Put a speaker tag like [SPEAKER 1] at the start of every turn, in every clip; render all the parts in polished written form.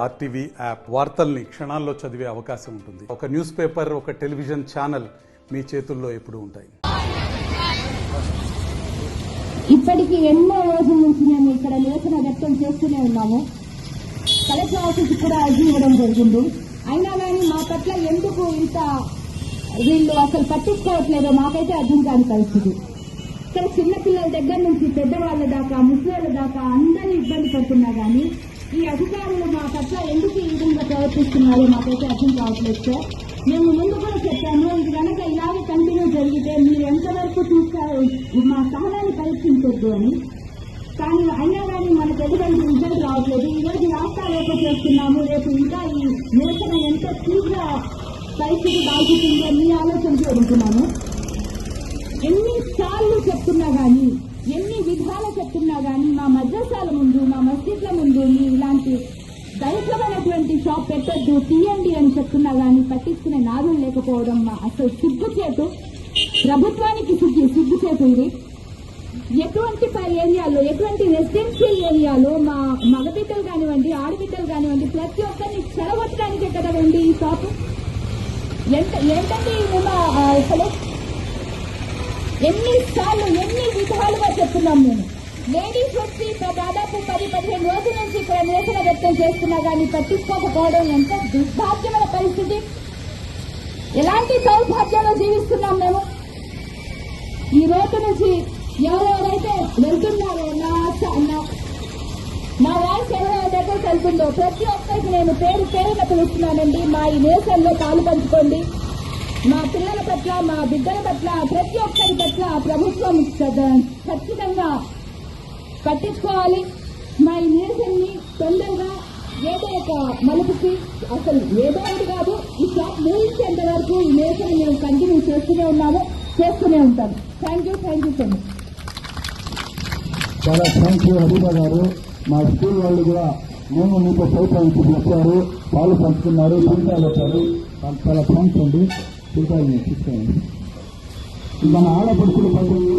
[SPEAKER 1] RTV app వార్తల్ని క్షణాల్లో చదివే అవకాశం ఉంటుంది. ఒక న్యూస్ పేపర్, ఒక టెలివిజన్ ఛానల్ మీ చేతుల్లో ఎప్పుడూ ఉంటాయి.
[SPEAKER 2] ఇప్పటికి ఎన్నో రోజుల నుంచి మేము ఇక్కడ నిరసన వ్యక్తం చేస్తూనే ఉన్నాము. కలెక్టర్ ఆఫీస్ కూడా అర్జీ ఇవ్వడం జరిగింది. అయినా కానీ మా పట్ల ఎందుకు ఇంత వీళ్ళు అసలు పట్టించుకోవట్లేదో మాకైతే అర్థం కాని పరిస్థితి. ఇక్కడ చిన్నపిల్లల దగ్గర నుంచి పెద్దవాళ్ళ దాకా, ముసలి దాకా అందరూ ఇబ్బంది పడుతున్నా కానీ ఈ అధికారులు మా పట్ల ఎందుకు ఈ విధంగా ప్రవర్తిస్తున్నారో మాకైతే అర్థం కావట్లేదు సార్. మేము ముందు కూడా చెప్పాము, ఇది కనుక ఇలాగే కంటిన్యూ జరిగితే మీరు ఎంతవరకు చూస్తారు, మా సహనాన్ని పరీక్షించొద్దు అని. కానీ అయినా కానీ మనకు ఎటువంటి రిజల్ట్ రావట్లేదు. ఈ రోజు రాష్ట్రాలు చేస్తున్నాము, రేపు ఇంకా ఈ నిరసన ఎంత తీవ్ర పరిస్థితి దాల్చుతుందో మీ ఆలోచనతో అడుగుతున్నాము. ఎన్నిసార్లు చెప్తున్నా కానీ, ఎన్ని విధాలు చెప్తున్నా కానీ మా మద్రసాల ముందు, మా మస్జిద్ల ముందు ఇలాంటి దైవమైనటువంటి షాప్ పెట్టొద్దు, తీయండి అని చెప్తున్నా కానీ పట్టించుకునే నాదులు లేకపోవడం అసలు సిగ్గుచేటు, ప్రభుత్వానికి సిగ్గుచేటు. ఇది ఎటువంటి ఏరియాలో, ఎటువంటి రెసిడెన్షియల్ ఏరియాలో మా మగబిడ్డలు కానివ్వండి, ఆడబిడ్డలు కానివ్వండి, ప్రతి ఒక్కరిని చెడగొట్టడానికే కదండి ఈ షాపు. ఏంటంటే అసలు ఎన్నిసార్లు, ఎన్ని విధాలుగా చెప్తున్నాం. మేము లేడీస్ వచ్చి దాదాపు 10-15 రోజుల నుంచి ఇక్కడ నిరసన వ్యక్తం చేస్తున్నా కానీ పట్టించుకోకపోవడం ఎంత దుర్భాగ్యమైన పరిస్థితి. ఎలాంటి సౌభాగ్యంలో జీవిస్తున్నాం మేము. ఈ రోజు నుంచి ఎవరెవరైతే వెళ్తున్నారో, నా వాయిస్ ఎవరెవరైతే వెళ్తుందో ప్రతి ఒక్కరికి నేను పేరు పేరున పిలుస్తున్నానండి. మా ఈ నిరసనలో పాలు పంచుకోండి. మా పిల్లల పట్ల, మా బిడ్డల పట్ల, ప్రతి ఒక్కరి పట్ల ప్రభుత్వం ఖచ్చితంగా పట్టించుకోవాలి. మా ఈ నిరసనని తొందరగా ఏదో ఒక మలుపుకి, అసలు ఏదో ఒకటి కాదు, ఈ షాప్ ముగించేంత వరకు ఈ నిరసన మేము కంటిన్యూ చేస్తూనే ఉంటాము. Thank you so much.
[SPEAKER 3] చాలా థ్యాంక్ యూ హబీబా గారు. మా స్కూల్ వాళ్ళు కూడా మేము మీతో సౌకర్యం వచ్చారు, పాలు పంచుకున్నారు, సీతాలు వచ్చారు. చాలా థ్యాంక్స్ అండి. సీతాలు తీసుకోండి. మన ఆడపడుచులు పండుగ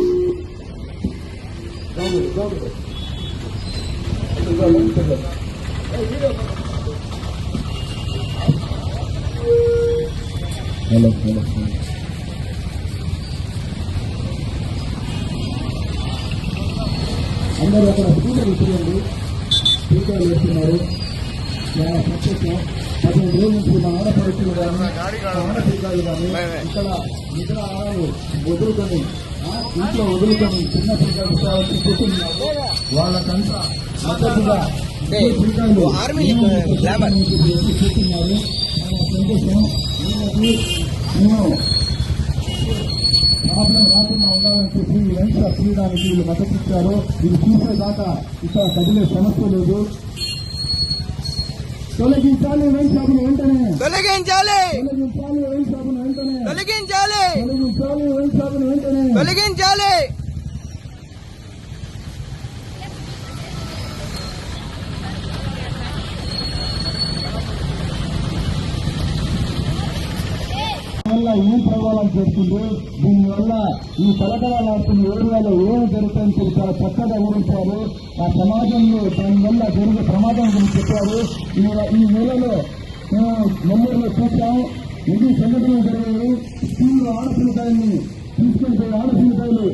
[SPEAKER 3] అందరూ అక్కడ స్పీకర్ ఇచ్చేయండి. స్పీకర్లు వేస్తున్నారు. చాలా సంతోషం. 15 రోజుల నుంచి మా ఆడపడుచులు కానీ, ఆడపిల్లలు కానీ ఇక్కడ మిగతా ఆడలు వదులుకొని, ఇంట్లో వదులుకొని చిన్న పిల్లలు కూర్చున్నారు. వాళ్ళకంతా మద్దతుగా కూర్చున్నారు. సంతోషం. మేము ప్రాబ్లం రాకుండా ఉండాలని చెప్పి ఎంత తీయడానికి వీళ్ళు మద్దతు ఇచ్చారో ఇది చూసేదాకా ఇక్కడ కదిలే సమస్య లేదు. తొలగించాలి వైన్ షాపును వెంటనే,
[SPEAKER 4] తొలగించాలి
[SPEAKER 3] వైన్ షాపును వెంటనే,
[SPEAKER 4] తొలగించాలి
[SPEAKER 3] వైన్ షాపును వెంటనే,
[SPEAKER 4] తొలగించాలి.
[SPEAKER 3] వల్ల ఏం ప్రభావం చేస్తుంది, దీనివల్ల ఈ కలకలాడుతున్న ఏరియాలో ఏమి జరుగుతుందని చెప్పి చాలా చక్కగా వివరించారు. ఆ సమాజంలో దానివల్ల జరిగే ప్రమాదం గురించి చెప్పారు. ఈ నెలలో నెల్లూరులో చూసాం, ఇది సంఘటనలు జరిగాయి. స్కూల్లో ఆడపిల్లకాయల్ని తీసుకుని పోయి ఆడపిల్లకాయలు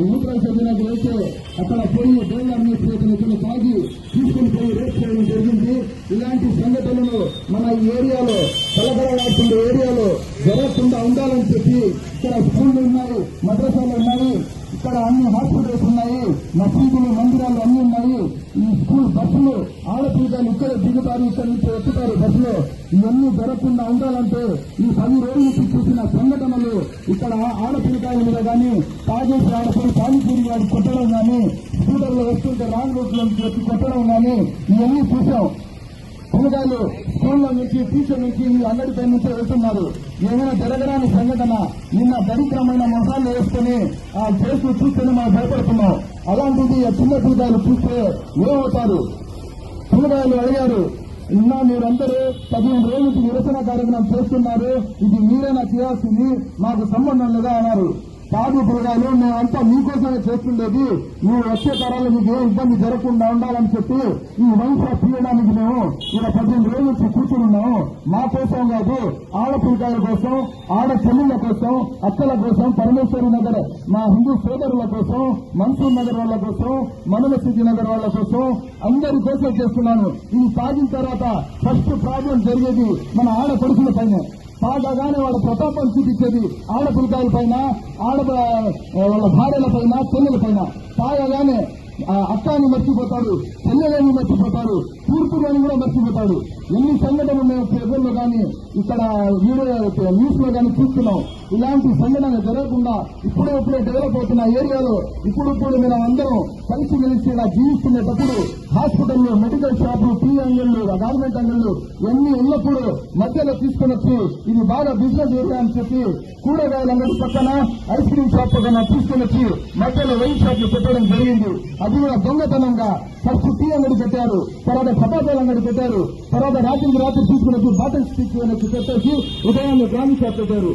[SPEAKER 3] నూతన సభ్యులకు అయితే అక్కడ పోయి బోర్డు చేతులు తాగి తీసుకుని పోయి రేపు చేయడం జరిగింది. ఇలాంటి సంఘటనలు మన ఈ ఏరియాలో, కలకలాడుతున్న ఏరియాలో జరగకుండా ఉండాలని చెప్పి ఇక్కడ స్కూళ్లు ఉన్నాయి, మద్రసాలు ఉన్నాయి, ఇక్కడ అన్ని హాస్పిటల్స్ ఉన్నాయి, మసీదులు, మందిరాలు అన్ని ఉన్నాయి. ఈ స్కూల్ బస్సులు ఆడపిల్లలు ఇక్కడే దిగుతారు, ఇక్కడ నుంచి ఎక్కుతారు బస్సులో. ఇవన్నీ జరగకుండా ఉండాలంటే ఈ 10 రోజుల నుంచి చూసిన సంఘటనలు, ఇక్కడ ఆడపిల్లకాయల మీద కానీ, తాగేసి ఆడపడి పానీపూరి వాడి కొట్టడం కానీ, స్కూటర్లో వస్తుంటే రాంగ్ రూట్ నుంచి వచ్చి కొట్టడం కానీ ఇవన్నీ చూసాం. పిల్లకాయలు స్కూల్లో నుంచి, టీచర్ నుంచి, అంగడిపై నుంచి వెళ్తున్నారు. ఏమైనా జరగరాని సంఘటన నిన్న దరిద్రమైన మొహాలు వేసుకుని ఆ చేస్తూ చూస్తేనే మనం భయపడుతున్నాం. అలాంటిది చిన్న పిల్లకాయలు చూస్తే ఏమవుతారు? పిల్లకాయలు అడిగారు, నిన్న మీరందరూ 15 రోజుల నుంచి నిరసన కార్యక్రమం చేస్తున్నారు, ఇది మీరైనా చేయాల్సింది, మాకు సంబంధం లేదా అన్నారు. సాగు పురగాలు మేమంతా మీకోసమే చేస్తుండేది, మీ వచ్చే తరాలు మీకు ఏ ఇబ్బంది జరగకుండా ఉండాలని చెప్పి ఈ వైన్ షాప్ తీయడానికి మేము ఇలా 18 రోజుల నుంచి కూర్చున్నాము. మా కోసం కాదు, ఆడపిల్లకాయల కోసం, ఆడ చెల్లెళ్ల కోసం, అక్కల కోసం, పరమేశ్వరి నగర్ మా హిందూ సోదరుల కోసం, మన్సూర్ నగర్ వాళ్ళ కోసం, మనమసిద్ధి నగర్ వాళ్ళ కోసం, అందరి కోసం చేస్తున్నాను. ఇది తాగిన తర్వాత ఫస్ట్ ప్రాబ్లం జరిగేది మన ఆడపడుచుల పైన. తాగగానే వాళ్ళ ప్రతాపం చూపించేది ఆడపిల్లకాయల పైన, వాళ్ళ భార్యల పైన, చెల్లెల పైన. తాగగానే అక్కాని మర్చిపోతాడు, చెల్లెలని మర్చిపోతాడు, తూర్పులని కూడా మర్చిపోతాడు. ఎన్ని సంఘటనలు మేము ప్రజల్లో కానీ ఇక్కడ న్యూస్ లో కానీ చూస్తున్నాం. ఇలాంటి సంఘటన జరగకుండా ఇప్పుడే డెవలప్ అవుతున్న ఏరియాలో ఇప్పుడు మేము అందరం కలిసి ఇలా జీవిస్తున్నప్పుడు హాస్పిటల్లో, మెడికల్ షాపులు, టీ అంగళ్ళు, గార్మెంట్ అంగళ్ళు ఇవన్నీ ఉన్నప్పుడు మధ్యలో తీసుకుని వచ్చి ఇది బాగా బిజినెస్ ఏరియా అని చెప్పి కూరగాయల అంగడి పక్కన, ఐస్ క్రీమ్ షాప్ పక్కన తీసుకుని వచ్చి మధ్యలో వైన్ షాప్లు పెట్టడం జరిగింది. అది కూడా దొంగతనంగా. ఫస్ట్ టీ అంగడి పెట్టారు, తర్వాత చపాతీల అంగడి పెట్టారు, తర్వాత రాత్రి తీసుకుని వచ్చి బాటిల్స్ తీసుకుని వచ్చి పెట్టేసి ఉదయాన్నే గాంధీ షాప్ పెట్టారు.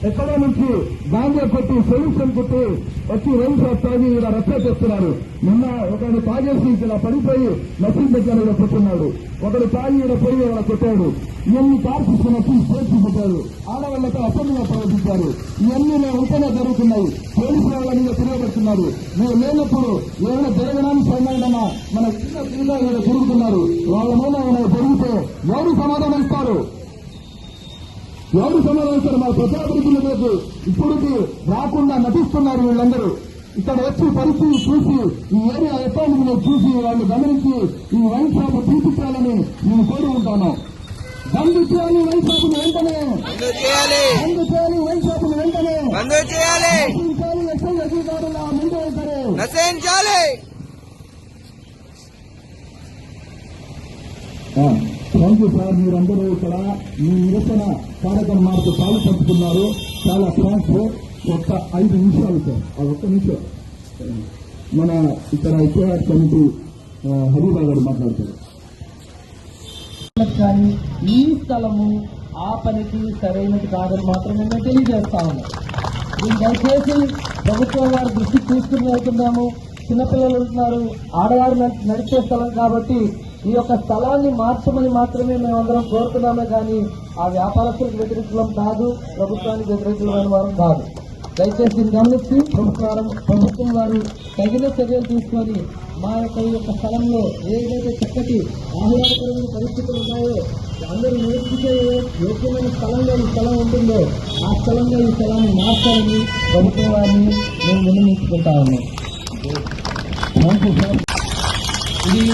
[SPEAKER 3] ఎక్కడో నుంచి గాంజా కొట్టి, సొల్యూషన్ కొట్టి వచ్చి వైన్ షాప్ తాగి ఇలా రచ్చ చేస్తున్నారు. నిన్న ఒకడు తాగేసి ఇలా పడిపోయి నర్సింగ్ దగ్గర కూర్చున్నాడు, ఒకడు తాగి ఇలా పోయి ఇలా కొట్టాడు. ఇవన్నీ కార్పిస్తున్న వచ్చి స్టేట్స్ పెట్టారు, ఆడవాళ్లతో అసెంబ్లీలో ప్రవేశించారు. ఇవన్నీ మేము ఉంటేనే జరుగుతున్నాయి. పోలీసు వాళ్ళ మీద తిరగబడుతున్నారు. మేము లేనప్పుడు ఏమైనా జరగడానికి సైనా మన చిన్న తిరుగుతున్నారు. వాళ్ళ మీద ఏమైనా జరిగితే ఎవరు సమాధానం ఇస్తారు? ఎవరు సమాధానిస్తారు? మా ప్రజాప్రతినిధులకు ఇప్పటికి రాకుండా నటిస్తున్నారు వీళ్ళందరూ. ఇక్కడ వచ్చి పరిస్థితి చూసి, ఈ ఏరియా ఎక్కడ చూసి వాళ్ళు గమనించి ఈ వైన్ షాప్ తీర్చాలని నేను కోరుకుంటాను. బంద్ చేయాలి వైన్ షాపును వెంటనే, బంద్ చేయాలి వైన్ షాపును వెంటనే, నశించాలి ఎస్ఐ అధికారుల ముందే సరే నశించాలి. Thank you sir. మీరందరూ ఇక్కడ మీ నిరసన కార్యక్రమాలకు పాలు పంచుతున్నారు. చాలా థ్యాంక్స్. ఒక్క 5 నిమిషాలు సార్, ఒక్క నిమిషం. మన ఇక్కడ ఐక్యరాజ్య కమిటీ హబీబా గారు మాట్లాడతారు.
[SPEAKER 5] కానీ ఈ స్థలము ఆ పనికి సరైనది కాదని మాత్రమే మేము తెలియజేస్తా ఉన్నాం. దీన్ని దయచేసి ప్రభుత్వం వారి దృష్టికి తీసుకుని వెళ్తున్నాము. చిన్నపిల్లలు ఉంటున్నారు, ఆడవారు నడిచే స్థలం కాబట్టి ఈ యొక్క స్థలాన్ని మార్చమని మాత్రమే మేమందరం కోరుతున్నామే కానీ ఆ వ్యాపారస్తులకు వ్యతిరేకులం కాదు, ప్రభుత్వానికి వ్యతిరేకులమైన వారు కాదు. దయచేసి దీన్ని గమనించి ప్రభుత్వం వారు తగిన చర్యలు తీసుకొని మా ఈ యొక్క స్థలంలో ఏదైతే చక్కటి ఆహ్లాదకరమైన పరిస్థితులు ఉన్నాయో, అందరూ నేర్చుకునే యోగ్యమైన స్థలంలో ఈ స్థలం ఉంటుందో ఆ స్థలంలో ఈ స్థలాన్ని మార్చాలని ప్రభుత్వం వారిని మేము విన్నవించుకుంటా ఉన్నాం. ఇది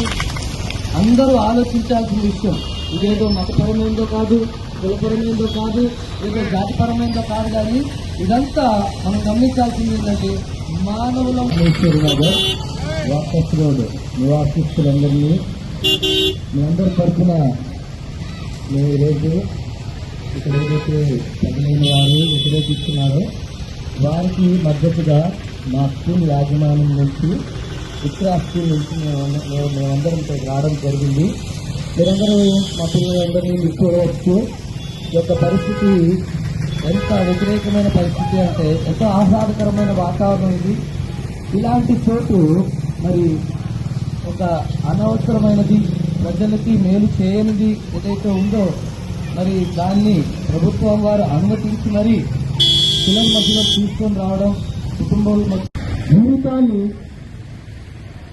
[SPEAKER 5] అందరూ ఆలోచించాల్సిన విషయం. ఇదేదో మతపరమైందో కాదు, కులపరమైందో కాదు, ఏదో జాతిపరమైందో కాదు, కానీ ఇదంతా మనం గమనించాల్సింది ఏంటంటే మానవుల వాకర్స్ రోడ్ నివాసిస్తులందరినీ మీ అందరి తరఫున మేము ఈరోజు ఇక్కడ ఏదైతే తగిన వారు వ్యతిరేకిస్తున్నారో వారికి మద్దతుగా మా స్కూల్ యాజమాన్యం నుంచి, ఇతర స్కూల్ నుంచి మేమందరం రావడం జరిగింది. మీరందరూ మా పిల్లలందరినీ చూడవచ్చు. ఈ యొక్క పరిస్థితి ఎంత వ్యతిరేకమైన పరిస్థితి అంటే ఎంతో ఆహ్లాదకరమైన వాతావరణం ఇది. ఇలాంటి చోటు మరి ఒక అనవసరమైనది, ప్రజలకి మేలు చేయనిది ఏదైతే ఉందో మరి దాన్ని ప్రభుత్వం వారు అనుమతించి మరి పిల్లల మధ్యలో తీసుకొని రావడం, కుటుంబాల మధ్య
[SPEAKER 3] జీవితాన్ని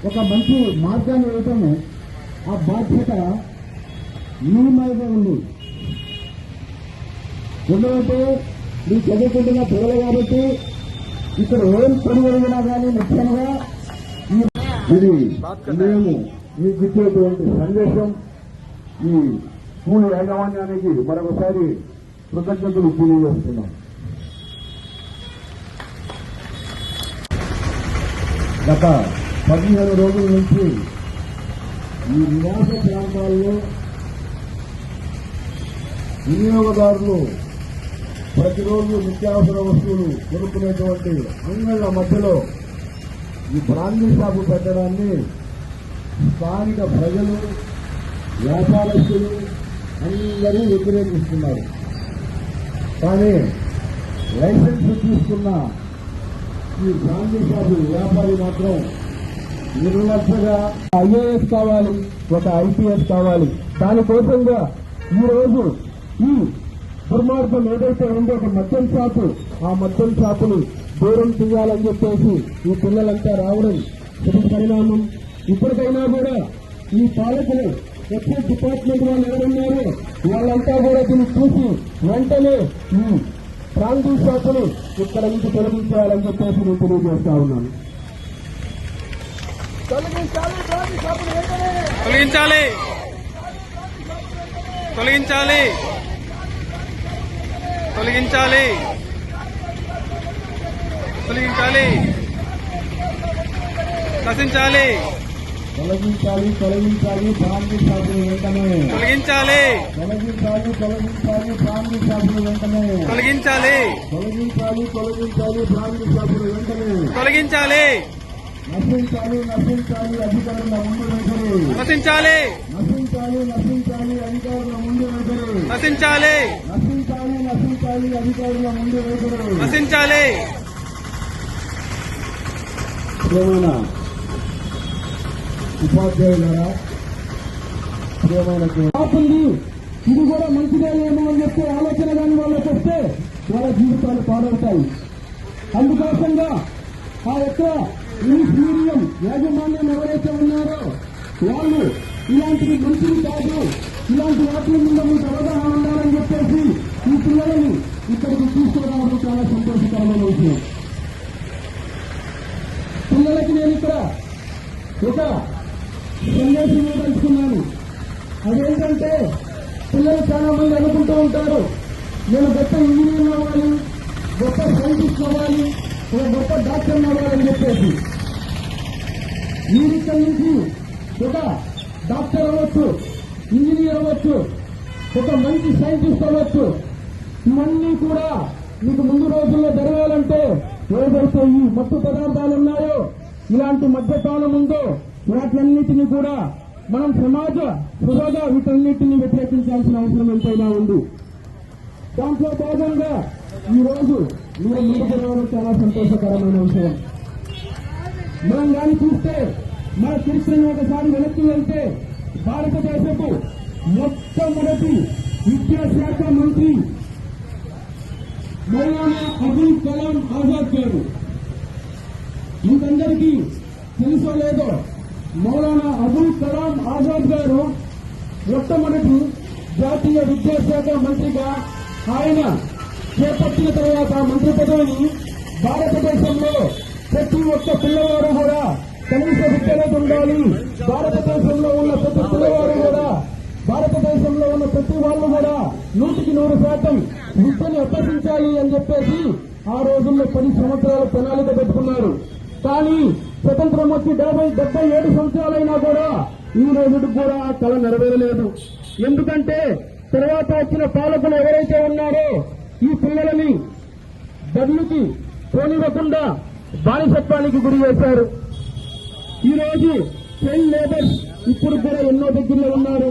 [SPEAKER 3] ఒక మంచి మార్గాన్ని ఇవ్వటం ఆ బాధ్యత మీ మీద ఉంది. ఎందుకంటే మీ చదువుకుంటున్న పిల్లలు కాబట్టి ఇక్కడ ఏం పని జరిగినా కానీ ముఖ్యంగా ఇది మేము మీకు ఇచ్చేటువంటి సందేశం ఈ స్కూల్ యాజమాన్యానికి మరొకసారి కృతజ్ఞతలు తెలియజేస్తున్నాం. గత 15 రోజుల నుంచి ఈ నివాస ప్రాంతాల్లో వినియోగదారులు ప్రతిరోజు నిత్యావసర వస్తువులు కొనుక్కునేటువంటి అంగళ్ళ మధ్యలో ఈ బ్రాండీ షాపు పెట్టడాన్ని స్థానిక ప్రజలు, వ్యాపారస్తులు అందరూ వ్యతిరేకిస్తున్నారు. కానీ లైసెన్స్ తీసుకున్న ఈ గాంధీ షాపు వ్యాపారి మాత్రం నిర్లక్ష్యంగా ఐఏఎస్ కావాలి, ఒక ఐపీఎస్ కావాలి. దానికోసంగా ఈ రోజు ఈ దుర్మార్గం ఏదైతే ఉందో ఒక మద్యం షాపు, ఆ మద్యం షాపుని దూరం చేయాలని చెప్పేసి ఈ పిల్లలంతా రావడం శుభ పరిణామం. ఇప్పటికైనా కూడా ఈ పాలకులు ఎక్సైజ్ డిపార్ట్మెంట్ వాళ్ళు ఎవరున్నారో వాళ్ళంతా కూడా దీన్ని చూసి వెంటనే ఈ ప్రాంతీ షాపుని ఇక్కడ నుంచి తొలగించాలని చెప్పేసి నేను తెలియజేస్తా ఉన్నాను.
[SPEAKER 4] తొలగించాలి బ్రాంతి షాపులు వెంటనే
[SPEAKER 6] తొలగించాలి తొలగించాలి తొలగించాలి తొలగించాలి నశించాలి
[SPEAKER 3] తొలగించాలి తొలగించాలి ప్రాంతీ షాపులు వెంటనే
[SPEAKER 6] తొలగించాలి
[SPEAKER 3] తొలగించాలి తొలగించాలి ప్రాంతీ షాపులు వెంటనే
[SPEAKER 6] తొలగించాలి
[SPEAKER 3] తొలగించాలి తొలగించాలి ప్రాంతీ షాపులు వెంటనే
[SPEAKER 6] తొలగించాలి
[SPEAKER 3] నశించాలి నశించాలి అధికారుల ముందు వైఖరి
[SPEAKER 6] నశించాలి
[SPEAKER 3] నశించాలి నశించాలి అధికారుల ముందు వైఖరి
[SPEAKER 6] నశించాలి
[SPEAKER 3] నశించాలి నశించాలి అధికారుల ముందు వైఖరి
[SPEAKER 6] నశించాలి
[SPEAKER 3] ప్రియమైన ఉపాధ్యాయులారా, ప్రియమైన కాపుంది, ఇది కూడా మంచిదే ఏమో అని చెప్పి ఆలోచన కానీ వాళ్ళకి వస్తే వాళ్ళ జీవితాలు పాడవుతాయి. అందుకోసంగా ఆ యొక్క ఇంగ్లీష్ మీడియం యాజమాన్యం ఎవరైతే ఉన్నారో వాళ్ళు ఇలాంటివి మంచిది కాదు, ఇలాంటి వాటి మీద మీకు అవగాహన ఉండాలని చెప్పేసి ఈ పిల్లలని ఇక్కడికి తీసుకురావడం చాలా సంతోషకరమైన విషయం. పిల్లలకి నేను ఇక్కడ ఒక సందేశం ఇవ్వదలుచుకున్నాను. అదేంటంటే పిల్లలు చాలా మంది అనుకుంటూ ఉంటారు, నేను గొప్ప ఇంజనీర్ అవ్వాలి, గొప్ప సైంటిస్ట్ అవ్వాలి, ఒక గొప్ప డాక్టర్ అవ్వాలని చెప్పేసి. మీరిక్కడి నుంచి ఒక డాక్టర్ అవ్వచ్చు, ఇంజనీర్ అవ్వచ్చు, ఒక మంచి సైంటిస్ట్ అవ్వచ్చు. ఇవన్నీ కూడా మీకు ముందు రోజుల్లో జరగాలంటే ఏదైతే ఈ మత్తు పదార్థాలు ఉన్నాయో, ఇలాంటి మద్యపానం ఉందో వాటన్నిటిని కూడా మనం సమాజ సుభగా వీటన్నిటిని వ్యతిరేకించాల్సిన అవసరం ఎంతైనా ఉంది. దాంట్లో భాగంగా ఈ రోజు మీరు ముందుకు రావడం చాలా సంతోషకరమైన విషయం. మనం దాన్ని చూస్తే మన చరిత్రను ఒకసారి వెనక్కి వెళ్తే భారతదేశపు మొట్టమొదటి విద్యాశాఖ మంత్రి మౌలానా అబుల్ కలాం ఆజాద్ గారు. మీకందరికీ తెలుసో లేదో, మౌలానా అబుల్ కలాం ఆజాద్ గారు మొట్టమొదటి జాతీయ విద్యాశాఖ మంత్రిగా ఆయన చేపట్టిన తర్వాత మంత్రి పదవిని భారతదేశంలో ప్రతి ఒక్క పిల్లవాడు కూడా కనీస విద్యలో ఉండాలి, భారతదేశంలో ఉన్న ప్రతి పిల్లవాడు కూడా, భారతదేశంలో ఉన్న ప్రతి వాళ్ళు కూడా 100% విద్యను అభ్యసించాలి అని చెప్పేసి ఆ రోజుల్లో 10 సంవత్సరాల ప్రణాళిక పెట్టుకున్నారు. కానీ స్వతంత్రం వచ్చి 77 సంవత్సరాలైనా కూడా ఈ రోజుకి కూడా ఆ కళ నెరవేరలేదు. ఎందుకంటే తర్వాత వచ్చిన పాలకులు ఎవరైతే ఉన్నారో ఈ పిల్లలని బడులకి పోనివ్వకుండా బానిసత్వానికి గురి చేశారు. ఈ రోజు చైల్డ్ లేబర్స్ ఇప్పుడు కూడా ఎన్నో దగ్గరలో ఉన్నారు.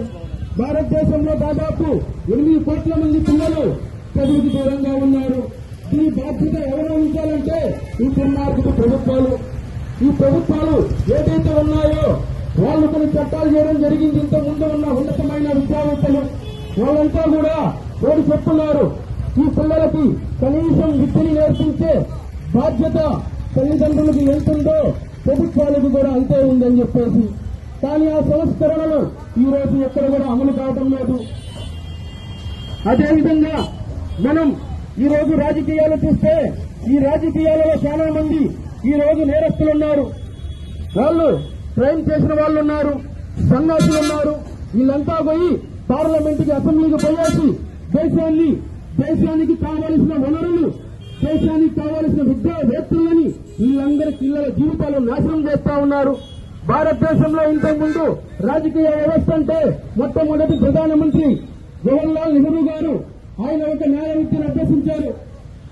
[SPEAKER 3] భారతదేశంలో దాదాపు 8 కోట్ల మంది పిల్లలు చదువుకు దూరంగా ఉన్నారు. దీని బాధ్యత ఎవరు వహించాలంటే ఈ దుర్మార్గపు ప్రభుత్వాలు. ఈ ప్రభుత్వాలు ఏదైతే ఉన్నాయో వాళ్ళు కొన్ని చట్టాలు చేయడం జరిగింది. ఇంత ముందు ఉన్న ఉన్నతమైన విద్యావేత్తలు వాళ్ళంతా కూడా ఓడి చెప్తున్నారు, ఈ పిల్లలకి కనీసం విద్యని నేర్పించే బాధ్యత తల్లిదండ్రులకు ఎంతుందో ప్రభుత్వాలకు కూడా అంతే ఉందని చెప్పేసి. కానీ ఆ సంస్కరణలు ఈ రోజు ఎక్కడ కూడా అమలు కావడం లేదు. అదేవిధంగా మనం ఈ రోజు రాజకీయాలు చూస్తే ఈ రాజకీయాలలో చాలా మంది ఈ రోజు నేరస్తులున్నారు, వాళ్ళు క్రైమ్ చేసిన వాళ్ళు ఉన్నారు, సన్నాసులు ఉన్నారు. వీళ్ళంతా పోయి పార్లమెంటుకి అసెంబ్లీకి పోయేసి దేశానికి కావలసిన వనరులు, దేశానికి కావలసిన విద్యావేత్తలని వీళ్ళందరి పిల్లల జీవితాలు నాశనం చేస్తా ఉన్నారు. భారతదేశంలో ఇంతకుముందు రాజకీయ వ్యవస్థ అంటే మొట్టమొదటి ప్రధానమంత్రి జవహర్లాల్ నెహ్రూ గారు ఆయన ఒక న్యాయ విద్యను అభ్యసించారు.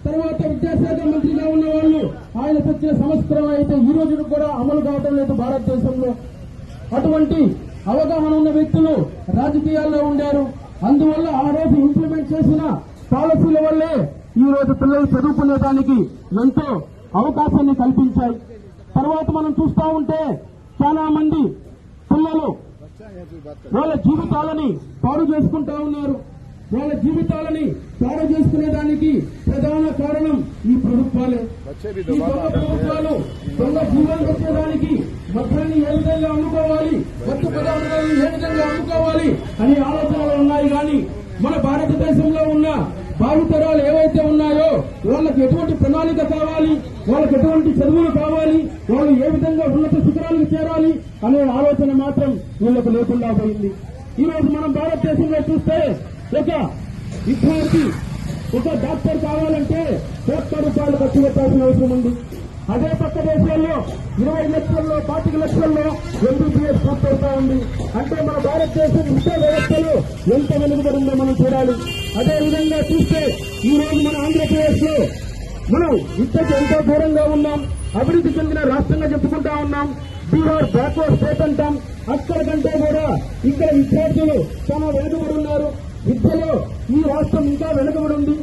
[SPEAKER 3] తర్వాత విద్యాశాఖ మంత్రిగా ఉన్న వాళ్ళు ఆయన తెచ్చిన సంస్కరణ అయితే ఈ రోజును కూడా అమలు కావడం లేదు భారతదేశంలో. అటువంటి అవగాహన ఉన్న వ్యక్తులు రాజకీయాల్లో ఉండారు. అందువల్ల ఆ రోజు ఇంప్లిమెంట్ చేసిన పాలసీల వల్లే ఈ రోజు పిల్లలు చదువుకునే దానికి ఎంతో అవకాశాన్ని కల్పించాయి. తర్వాత మనం చూస్తూ ఉంటే చాలా మంది పిల్లలు వాళ్ళ జీవితాలని పాడు చేసుకుంటా ఉన్నారు. వాళ్ళ జీవితాలని పాడు చేసుకునేదానికి ప్రధాన కారణం ఈ ప్రభుత్వాలే. ఈ దొంగ ప్రభుత్వాలు దొంగ జీవనం వచ్చేదానికి మద్యాన్ని ఏ విధంగా అమ్ముకోవాలి, మత్తు పదార్థాలను ఏ విధంగా అమ్ముకోవాలి అనే ఆలోచనలు ఉన్నాయి. కానీ మన భారతదేశంలో ఉన్న భావితరాలు ఏవైతే ఉన్నాయో వాళ్ళకి ఎటువంటి ప్రణాళిక కావాలి, వాళ్ళకి ఎటువంటి చదువులు కావాలి, వాళ్ళు ఏ విధంగా ఉన్నత శిఖరాలకు చేరాలి అనే ఆలోచన మాత్రం వీళ్ళకు లేకుండా పోయింది. ఈ రోజు మనం భారతదేశంలో చూస్తే ఒక విద్యార్థి ఒక డాక్టర్ కావాలంటే ₹1,00,000 ఖర్చు పెట్టాల్సిన అవసరం ఉంది. అదే పక్క దేశాల్లో 20 లక్షల్లో 25 లక్షల్లో MBBS పూర్తవుతా ఉంది. అంటే మన భారతదేశం విద్యా వ్యవస్థలో ఎంత వెనుకబడి ఉందో మనం చూడాలి. అదే విధంగా చూస్తే ఈ రోజు మన ఆంధ్రప్రదేశ్ లో మనం విద్యకు ఎంతో దూరంగా ఉన్నాం. అభివృద్ధి చెందిన రాష్ట్రంగా చెప్పుకుంటా ఉన్నాం. బీహార్ బ్యాక్వర్డ్ స్టేట్ అంటాం. అక్కడ కంటే కూడా ఇక్కడ విద్యార్థులు చాలా వెనుకబడి ఉన్నారు. విద్యలో ఈ రాష్ట్రం ఇంకా వెనుకబడి ఉంది.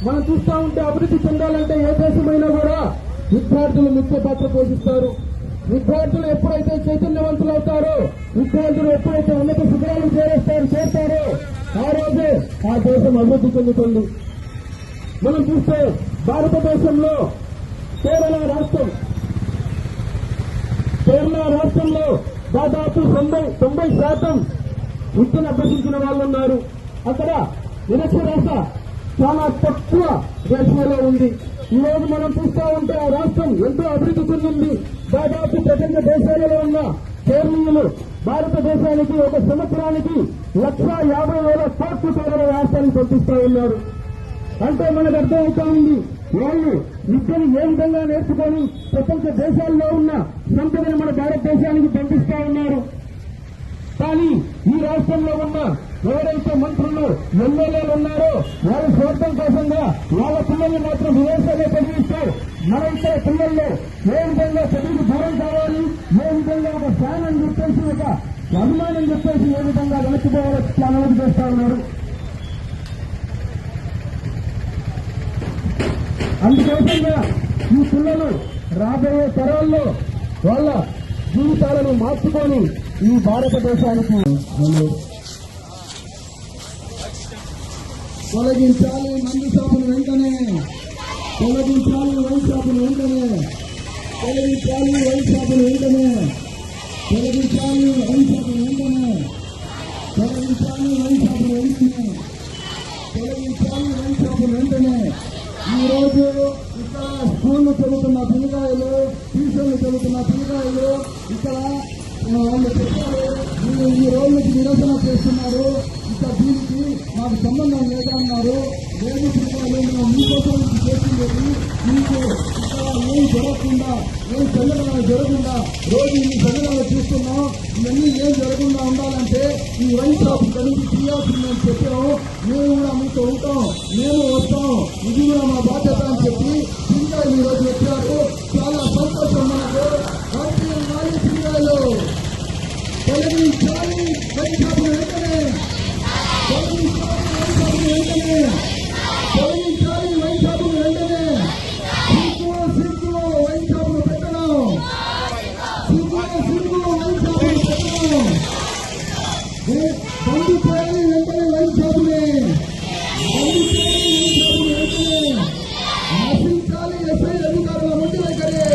[SPEAKER 3] మనం చూస్తా ఉంటే అభివృద్ధి చెందాలంటే ఏ దేశమైనా కూడా విద్యార్థులు ముఖ్య పాత్ర పోషిస్తారు. విద్యార్థులు ఎప్పుడైతే చైతన్యవంతులు అవుతారో, విద్యార్థులు ఎప్పుడైతే ఉన్నత శిఖరాలు చేస్తారో ఆ రోజే ఆ దేశం అభివృద్ధి చెందుతుంది. మనం చూస్తే భారతదేశంలో కేరళ రాష్ట్రంలో దాదాపు 90% విద్యను అభ్యసించిన వాళ్ళు ఉన్నారు. అక్కడ నిరక్షరాస్యత చాలా తక్కువ రేషియోలో ఉంది. ఈ రోజు మనం చూస్తూ ఉంటే ఆ రాష్ట్రం ఎంతో అభివృద్ధి చెందింది. దాదాపు ప్రపంచ దేశాలలో ఉన్న కేరళీయులు భారతదేశానికి ఒక సంవత్సరానికి 1,50,000 కోట్ల రూపాయల రాష్ట్రాన్ని పంపిస్తూ ఉన్నారు. అంటే మనకు అర్థమవుతా ఉంది వాళ్ళు విద్యను ఏ విధంగా నేర్చుకొని ప్రపంచ దేశాల్లో ఉన్న సంపదను మన భారతదేశానికి పంపిస్తా ఉన్నారు. కానీ ఈ రాష్ట్రంలో ఉన్న ఎవరైతే మంత్రులు ఎమ్మెల్యేలు ఉన్నారో వాళ్ళ స్వార్థం కోసంగా వాళ్ళ పిల్లల్ని మాత్రం విదేశాల్లో చదివిస్తూ మన ఇతర పిల్లల్లో ఏ విధంగా చదువుకు దూరం కావాలి, ఏ విధంగా ఒక ఫ్యాన్ అని చెప్పేసి ఒక అభిమానం చెప్పేసి ఏ విధంగా వెనక్కిపోవాలో ప్లాన్ చేస్తా ఉన్నారు. అందుకోసంగా ఈ పిల్లలు రాబోయే తరాల్లో వాళ్ళ జీవితాలను మార్చుకొని ఈ భారతదేశానికి తొలగించాలి మందు షాపును వెంటనే, తొలగించాలి వైన్ షాపును వెంటనే, తొలగించాలి వైన్ షాపును వెంటనే, తొలగించాలి వైన్ షాపును వెంటనే, తొలగించాలి వైన్ షాపును వెంటనే, తొలగించాలి వైన్ షాపును వెంటనే. ఈ రోజు ఇక్కడ స్కూళ్లు చదువుతున్న పిల్లకాయలు, ట్యూషన్లు చదువుతున్న పిల్లకాయలు ఇక్కడ వాళ్ళు చెప్పారు మీరు ఈ రోజుకి నిరసన చేస్తున్నారు, ఇక దీనికి మాకు సంబంధం లేదా అన్నారు. లేదు పిల్లకాయలు మేము మీకోసం చేసింది మీకు ఇక్కడ ఏం జరగకుండా, ఏం సంఘటనలు జరగకుండా రోజు ఈ సంఘటనలు చూస్తున్నాం. ఇవన్నీ ఏం జరగకుండా ఉండాలంటే ఈ వైన్ షాప్ కలిసి తీయాల్సిందని చెప్పాము. మేము కూడా మీతో ఉంటాం, మేము వస్తాం, ఇది కూడా మా బాధ్యత అని చెప్పి పిల్లకాయలు ఈరోజు వచ్చారు. చాలా సంతోషం మనకు. పిల్లకాయలు తొలగించాలి వైన్ షాపును వెంటనే, తొలగించాలి వైన్ షాపును వెంటనే, తొలగించాలి వైన్ షాపును వెంటనే. సిగ్గు వైన్ షాపును పెట్టడం, సిగ్గు వైన్ షాపును పెట్టడం. బంద్ చేయాలి వెంటనే వైన్ షాపుని, బంద్ చేయాలి వైన్ షాపును వెంటనే. నశించాలి ఎస్ఐ అధికారుల మొండి వైఖరి,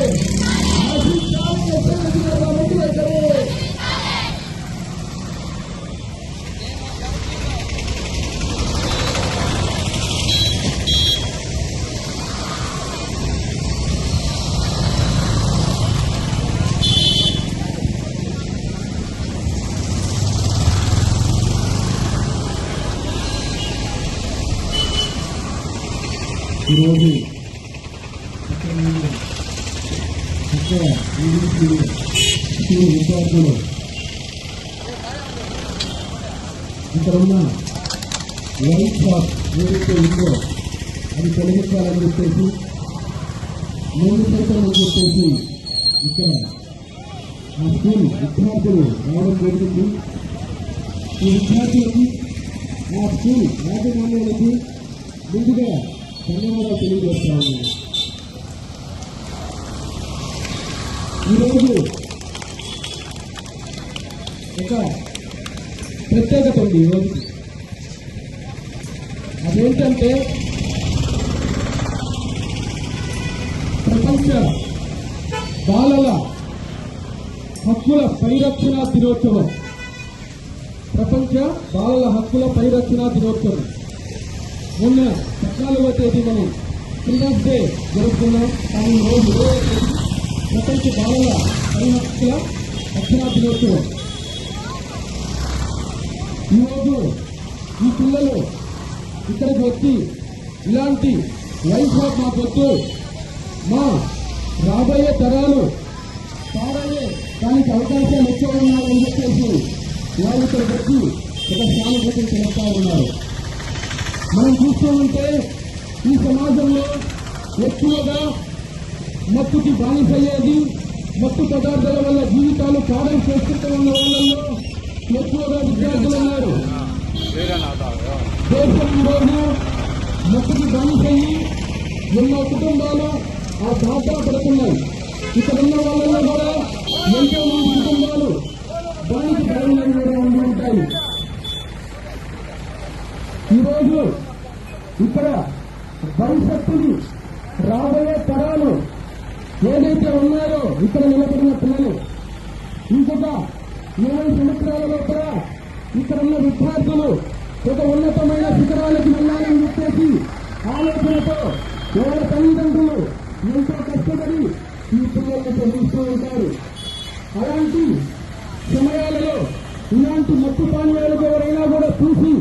[SPEAKER 3] నశించాలి ఎస్ఐ అధికారుల మొండి వైఖరి. ఈరోజు విద్యార్థులు ఇక్కడ ఉన్న వైట్ షాప్ ఏదైతే ఉందో అది తొలగించాలని చెప్పేసి ముందు సైతం చెప్పేసి ఇక్కడ ఆ స్కూల్ విద్యార్థులు రావడం జరిగింది. ఈ విద్యార్థులకి ఆ స్కూల్ యాజమాన్యాలకి ముందుగా ధన్యవాదాలు తెలియజేస్తా ఉన్నాను. ఈరోజు ఒక ప్రత్యేకత ఉంది ఈ రోజుకి. అదేంటంటే ప్రపంచ బాలల హక్కుల పరిరక్షణ దినోత్సవం. ప్రపంచ బాలల హక్కుల పరిరక్షణ దినోత్సవం. మొన్న 14వ తేదీ మనం చిల్డ్రన్స్ డే జరుపుకున్నాం. కానీ ఈరోజు ప్రపంచ బాలల హక్కుల రక్షణ దినోత్సవం. ఈరోజు ఈ పిల్లలు ఇక్కడికి వచ్చి ఇలాంటి లైఫ్ ఆఫ్ మాకొద్దు, మా రాబోయే తరాలు పాడయ్యే దానికి అవకాశాలు ఎక్కువ ఉన్నాయని చెప్పేసి వాళ్ళు ఇక్కడికి వచ్చి ఒక సానుభూతిని తెలుపుతా ఉన్నారు. మనం చూస్తూ ఉంటే ఈ సమాజంలో ఎక్కువగా మత్తుకి బానిసయ్యేది, మత్తు పదార్థాల వల్ల జీవితాలు పాడం చేసుకుంటూ ఉన్న వాళ్ళల్లో ఎక్కువగా విద్యార్థులు ఉన్నారు. దేశం ఈరోజు మత్తుకి బానిసయ్యి ఎన్నో కుటుంబాలు ఆ బాధ పడుతున్నాయి. ఇక్కడ ఉన్న వాళ్ళలో కూడా ఎంతో మంది కుటుంబాలు దానికి బలమైన ఉండి ఉంటాయి. ఈరోజు ఇక్కడ భవిష్యత్తుని రాబోయే తరాలు ఏదైతే ఉన్నారో ఇక్కడ నిలబడిన పిల్లలు ఇంకొక 20 సంవత్సరాల లోపల ఇక్కడ ఉన్న విద్యార్థులు ఒక ఉన్నతమైన శిఖరాలకు వెళ్ళాలని చెప్పేసి ఆలోచనతో ఎవరి తల్లిదండ్రులు ఎంతో కష్టపడి ఈ పిల్లలను చదివిస్తూ ఉంటారు. అలాంటి సమయాలలో ఇలాంటి మత్తు పానీయాలకు ఎవరైనా కూడా చూసి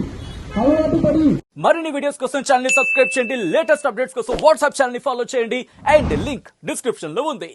[SPEAKER 3] అలవాటు పడి
[SPEAKER 7] మరిన్ని వీడియోస్ కోసం ఛానల్ ని సబ్స్క్రైబ్ చేయండి. లేటెస్ట్ అప్డేట్స్ కోసం వాట్సాప్ ఛానల్ ని ఫాలో చేయండి. అండ్ లింక్ డిస్క్రిప్షన్ లో ఉంది.